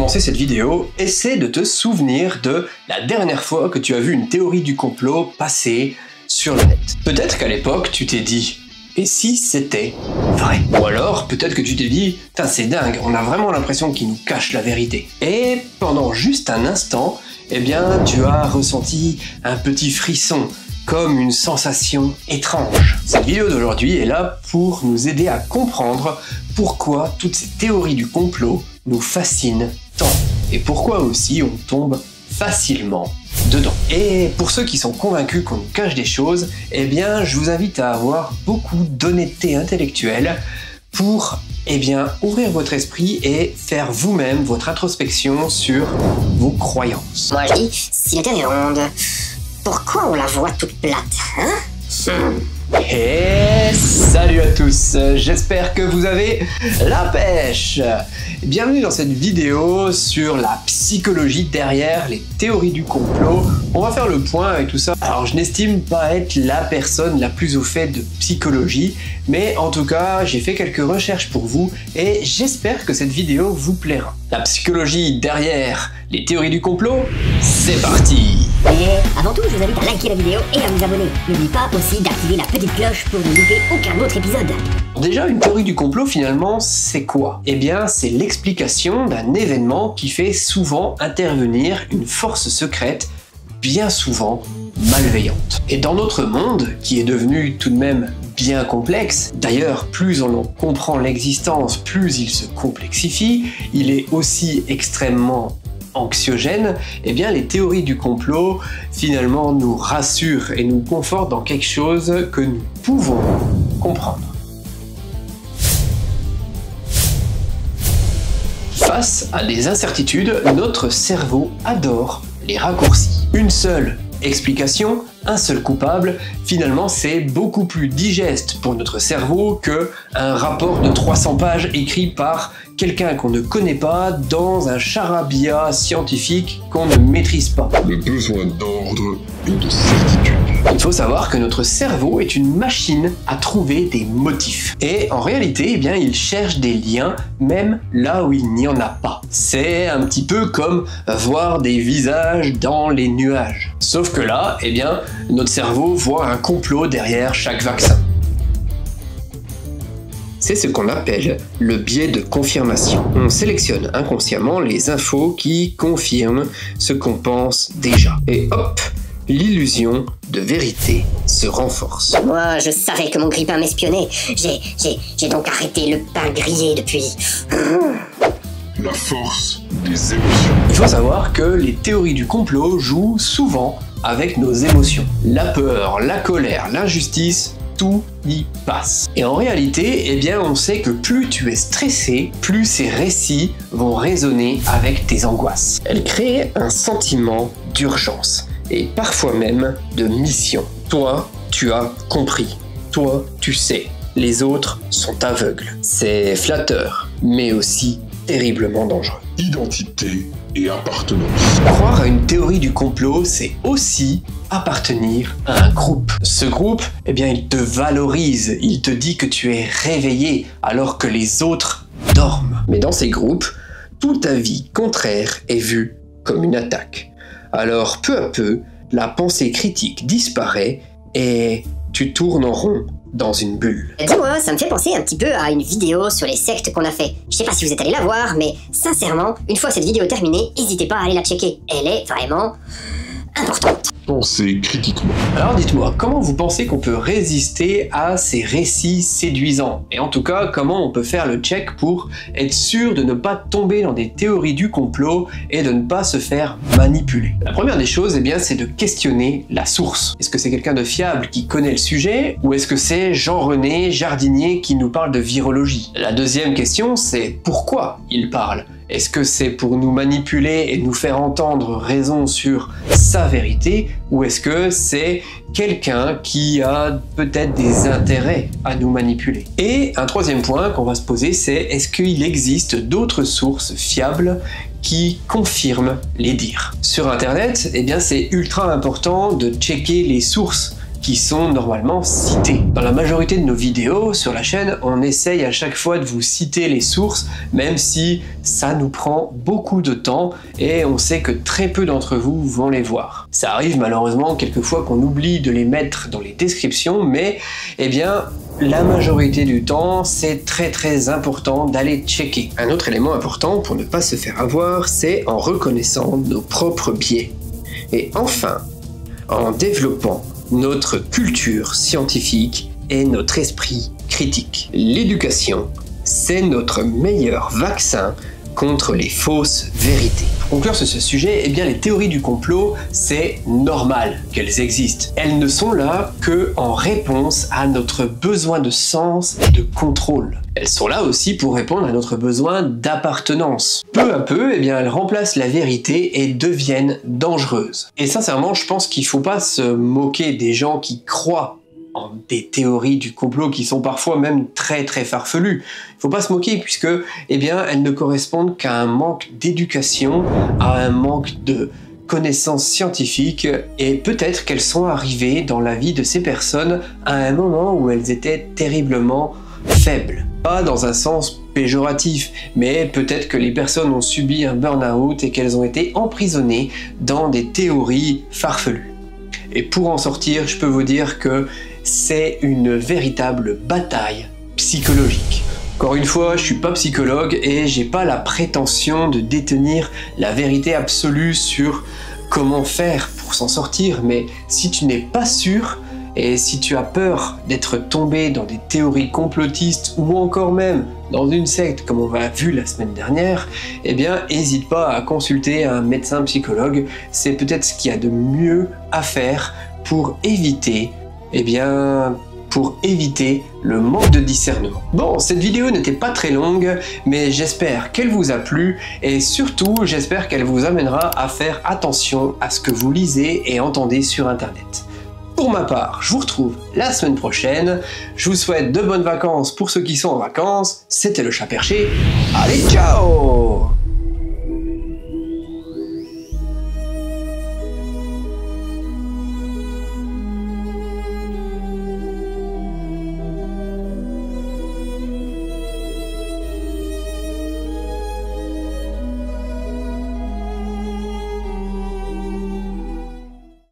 commencer cette vidéo, essaie de te souvenir de la dernière fois que tu as vu une théorie du complot passer sur le net. Peut-être qu'à l'époque, tu t'es dit « Et si c'était vrai ?» Ou alors, peut-être que tu t'es dit « Putain, c'est dingue, on a vraiment l'impression qu'ils nous cachent la vérité. » Et pendant juste un instant, eh bien, tu as ressenti un petit frisson, comme une sensation étrange. Cette vidéo d'aujourd'hui est là pour nous aider à comprendre pourquoi toutes ces théories du complot nous fascinent tant et pourquoi aussi on tombe facilement dedans. Et pour ceux qui sont convaincus qu'on nous cache des choses, eh bien, je vous invite à avoir beaucoup d'honnêteté intellectuelle pour ouvrir votre esprit et faire vous-même votre introspection sur vos croyances. Moi je dis, si la Terre est ronde, pourquoi on la voit toute plate, hein? Et salut à tous, j'espère que vous avez la pêche. Bienvenue dans cette vidéo sur la psychologie derrière les théories du complot. On va faire le point avec tout ça. Alors je n'estime pas être la personne la plus au fait de psychologie, mais en tout cas j'ai fait quelques recherches pour vous et j'espère que cette vidéo vous plaira. La psychologie derrière les théories du complot, c'est parti! Et avant tout, je vous invite à liker la vidéo et à vous abonner. N'oubliez pas aussi d'activer la petite cloche pour ne louper aucun autre épisode. Déjà, une théorie du complot, finalement, c'est quoi? Eh bien, c'est l'explication d'un événement qui fait souvent intervenir une force secrète, bien souvent malveillante. Et dans notre monde, qui est devenu tout de même bien complexe, d'ailleurs, plus on en comprend l'existence, plus il se complexifie, il est aussi extrêmement anxiogène, eh bien les théories du complot finalement nous rassurent et nous confortent dans quelque chose que nous pouvons comprendre. Face à des incertitudes, notre cerveau adore les raccourcis. Une seule explication, un seul coupable, finalement c'est beaucoup plus digeste pour notre cerveau que un rapport de 300 pages écrit par quelqu'un qu'on ne connaît pas dans un charabia scientifique qu'on ne maîtrise pas. Le besoin d'ordre et de certitude. Il faut savoir que notre cerveau est une machine à trouver des motifs. Et en réalité, eh bien, il cherche des liens même là où il n'y en a pas. C'est un petit peu comme voir des visages dans les nuages. Sauf que là, eh bien, notre cerveau voit un complot derrière chaque vaccin. C'est ce qu'on appelle le biais de confirmation. On sélectionne inconsciemment les infos qui confirment ce qu'on pense déjà. Et hop, l'illusion de vérité se renforce. Moi, je savais que mon grippin m'espionnait. J'ai donc arrêté le pain grillé depuis. La force des émotions. Il faut savoir que les théories du complot jouent souvent avec nos émotions. La peur, la colère, l'injustice, tout y passe. Et en réalité, eh bien, on sait que plus tu es stressé, plus ces récits vont résonner avec tes angoisses. Elles créent un sentiment d'urgence et parfois même de mission. Toi, tu as compris. Toi, tu sais. Les autres sont aveugles. C'est flatteur, mais aussi terriblement dangereux. Identité et appartenance. Croire à une théorie du complot, c'est aussi appartenir à un groupe. Ce groupe, eh bien, il te valorise, il te dit que tu es réveillé alors que les autres dorment. Mais dans ces groupes, tout avis contraire est vu comme une attaque. Alors, peu à peu, la pensée critique disparaît et tu tournes en rond dans une bulle. Dis-moi, ça me fait penser un petit peu à une vidéo sur les sectes qu'on a fait. Je sais pas si vous êtes allé la voir, mais sincèrement, une fois cette vidéo terminée, n'hésitez pas à aller la checker. Elle est vraiment importante. Pensez critiquement. Alors dites-moi, comment vous pensez qu'on peut résister à ces récits séduisants? Et en tout cas, comment on peut faire le check pour être sûr de ne pas tomber dans des théories du complot et de ne pas se faire manipuler? La première des choses, eh bien, c'est de questionner la source. Est-ce que c'est quelqu'un de fiable qui connaît le sujet ou est-ce que c'est Jean-René Jardinier qui nous parle de virologie? La deuxième question, c'est pourquoi il parle? Est-ce que c'est pour nous manipuler et nous faire entendre raison sur sa vérité ou est-ce que c'est quelqu'un qui a peut-être des intérêts à nous manipuler? Et un troisième point qu'on va se poser, c'est est-ce qu'il existe d'autres sources fiables qui confirment les dires? Sur Internet, eh bien, c'est ultra important de checker les sources qui sont normalement cités. Dans la majorité de nos vidéos sur la chaîne, on essaye à chaque fois de vous citer les sources, même si ça nous prend beaucoup de temps et on sait que très peu d'entre vous vont les voir. Ça arrive malheureusement quelquefois qu'on oublie de les mettre dans les descriptions, mais eh bien la majorité du temps, c'est très important d'aller checker. Un autre élément important pour ne pas se faire avoir, c'est en reconnaissant nos propres biais. Et enfin, en développant notre culture scientifique et notre esprit critique. L'éducation, c'est notre meilleur vaccin contre les fausses vérités. Pour conclure sur ce sujet, eh bien les théories du complot, c'est normal qu'elles existent. Elles ne sont là que en réponse à notre besoin de sens et de contrôle. Elles sont là aussi pour répondre à notre besoin d'appartenance. Peu à peu, eh bien, elles remplacent la vérité et deviennent dangereuses. Et sincèrement, je pense qu'il ne faut pas se moquer des gens qui croient en des théories du complot qui sont parfois même très farfelues. Il ne faut pas se moquer puisque, eh bien, elles ne correspondent qu'à un manque d'éducation, à un manque de connaissances scientifiques, et peut-être qu'elles sont arrivées dans la vie de ces personnes à un moment où elles étaient terriblement faibles. Pas dans un sens péjoratif, mais peut-être que les personnes ont subi un burn-out et qu'elles ont été emprisonnées dans des théories farfelues. Et pour en sortir, je peux vous dire que c'est une véritable bataille psychologique. Encore une fois, je suis pas psychologue et j'ai pas la prétention de détenir la vérité absolue sur comment faire pour s'en sortir, mais si tu n'es pas sûr, et si tu as peur d'être tombé dans des théories complotistes ou encore même dans une secte comme on l'a vu la semaine dernière, eh bien n'hésite pas à consulter un médecin psychologue. C'est peut-être ce qu'il y a de mieux à faire pour éviter, le manque de discernement. Bon, cette vidéo n'était pas très longue, mais j'espère qu'elle vous a plu et surtout j'espère qu'elle vous amènera à faire attention à ce que vous lisez et entendez sur internet. Pour ma part, je vous retrouve la semaine prochaine. Je vous souhaite de bonnes vacances pour ceux qui sont en vacances. C'était le Chat Perché. Allez, ciao!